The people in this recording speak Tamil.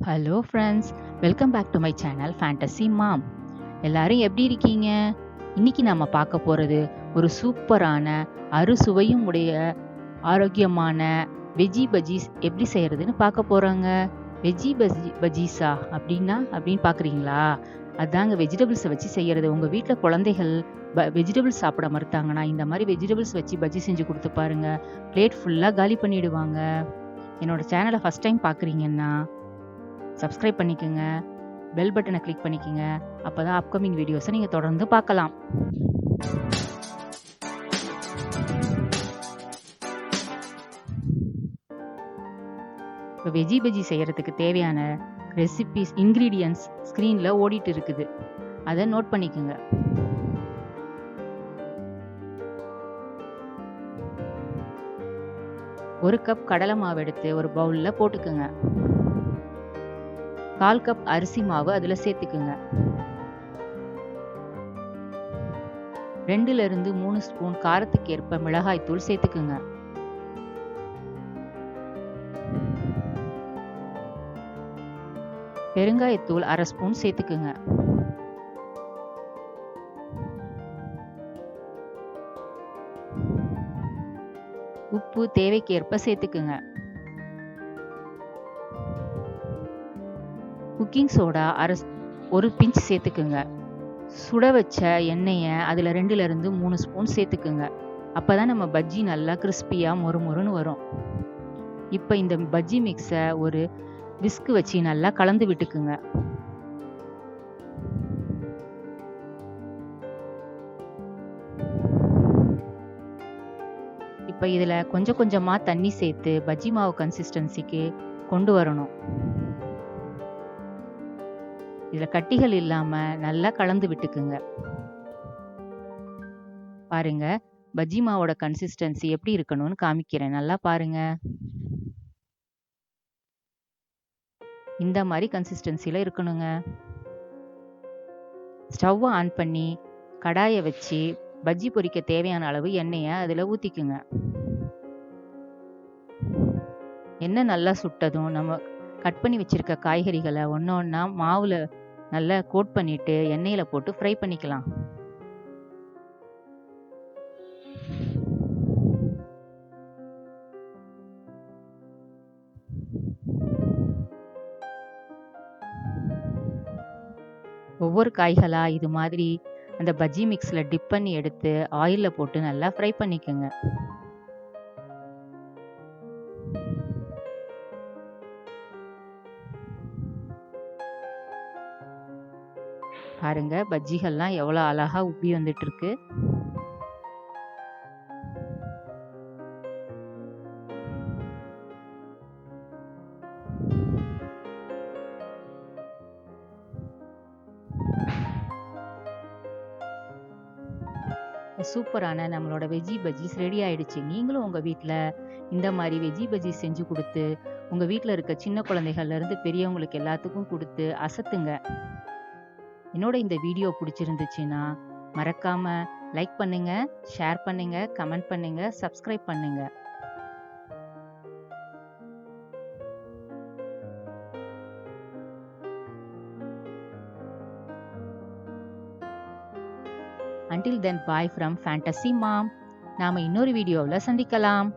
Hello friends, welcome back to my channel fantasy mom. எல்லாரும் எப்படி இருக்கீங்க? இன்னைக்கு நம்ம பார்க்க போகிறது ஒரு சூப்பரான அறுசுவையும் உடைய ஆரோக்கியமான வெஜ்ஜி பஜ்ஜீஸ் எப்படி செய்கிறதுன்னு பார்க்க போகிறோங்க. வெஜ்ஜி பஜ்ஜீஸா அப்படின்னு பார்க்குறீங்களா? அதாங்க வெஜிடபிள்ஸை வச்சு செய்கிறது. உங்கள் வீட்டில் குழந்தைகள் வெஜிடபிள்ஸ் சாப்பிட மறுத்தாங்கன்னா இந்த மாதிரி வெஜிடபிள்ஸ் வச்சு பஜ்ஜி செஞ்சு கொடுத்து பாருங்க. பிளேட் ஃபுல்லாக காலி பண்ணிடுவாங்க. என்னோட சேனலை ஃபஸ்ட் டைம் பார்க்குறீங்கன்னா சப்ஸ்கிரைப் பண்ணிக்கோங்க, பெல் பட்டனை கிளிக் பண்ணிக்கோங்க. அப்போ தான் அப்கமிங் வீடியோஸை நீங்கள் தொடர்ந்து பார்க்கலாம். இப்போ வெஜ்ஜி பஜ்ஜி செய்கிறதுக்கு தேவையான ரெசிபிஸ் இன்க்ரீடியன்ட்ஸ் ஸ்க்ரீனில் ஓடிட்டு இருக்குது. அதை நோட் பண்ணிக்கோங்க. ஒரு கப் கடலை மாவு எடுத்து ஒரு பவுலில் போட்டுக்குங்க. 1/4 கப் அரிசி மாவு அதில் சேர்த்துக்குங்க. 2 to 3 ஸ்பூன் காரத்துக்கு ஏற்ப மிளகாய் தூள் சேர்த்துக்குங்க. பெருங்காயத்தூள் 1/2 ஸ்பூன் சேர்த்துக்குங்க. உப்பு தேவைக்கேற்ப சேர்த்துக்குங்க. குக்கிங் சோடா ஒரு பிஞ்ச் சேர்த்துக்குங்க. சுட வச்ச எண்ணெயை அதில் 2 to 3 ஸ்பூன் சேர்த்துக்குங்க. அப்போ தான் நம்ம பஜ்ஜி நல்லா கிறிஸ்பியாக மொறுமொறுன்னு வரும். இப்போ இந்த பஜ்ஜி மிக்ஸை ஒரு விஸ்க் வச்சு நல்லா கலந்து விட்டுக்குங்க. இப்போ இதில் கொஞ்சம் கொஞ்சமாக தண்ணி சேர்த்து பஜ்ஜி மாவு கன்சிஸ்டன்சிக்கு கொண்டு வரணும். இதில் கட்டிகள் இல்லாமல் நல்லா கலந்து விட்டுக்குங்க. பாருங்க, பஜ்ஜி மாவோட கன்சிஸ்டன்சி எப்படி இருக்கணும்னு காமிக்கிறேன். நல்லா பாருங்க. இந்த மாதிரி கன்சிஸ்டன்சியில் இருக்கணுங்க. ஸ்டவ்வை ஆன் பண்ணி கடாயை வச்சு பஜ்ஜி பொரிக்க தேவையான அளவு எண்ணெயை அதில் ஊற்றிக்குங்க. எண்ணெய் நல்லா சுட்டதும் நம்ம கட் பண்ணி வச்சிருக்க காய்கறிகளை ஒன்று ஒன்றா மாவில் நல்லா கோட் பண்ணிட்டு எண்ணெயில் போட்டு ஃப்ரை பண்ணிக்கலாம். ஒவ்வொரு காய்களாக இது மாதிரி அந்த பஜ்ஜி மிக்ஸில் டிப் பண்ணி எடுத்து ஆயிலில் போட்டு நல்லா ஃப்ரை பண்ணிக்கோங்க. பாருங்க, பஜ்ஜிகள்லாம் எவ்வளோ அழகா உப்பி வந்துட்டு இருக்கு. சூப்பரான நம்மளோட வெஜ்ஜி பஜ்ஜிஸ் ரெடி ஆயிடுச்சு. நீங்களும் உங்கள் வீட்டில் இந்த மாதிரி வெஜ்ஜி பஜ்ஜி செஞ்சு கொடுத்து உங்கள் வீட்டில் இருக்க சின்ன குழந்தைகள்லேருந்து பெரியவங்களுக்கு எல்லாத்துக்கும் கொடுத்து அசத்துங்க. என்னோட இந்த வீடியோ பிடிச்சிருந்துச்சுன்னா மறக்காம லைக் பண்ணுங்க, ஷேர் பண்ணுங்க, கமெண்ட் பண்ணுங்க, சப்ஸ்கிரைப் பண்ணுங்க. Until then, bye from Fantasy Mom. நாம இன்னொரு வீடியோவில் சந்திக்கலாம்.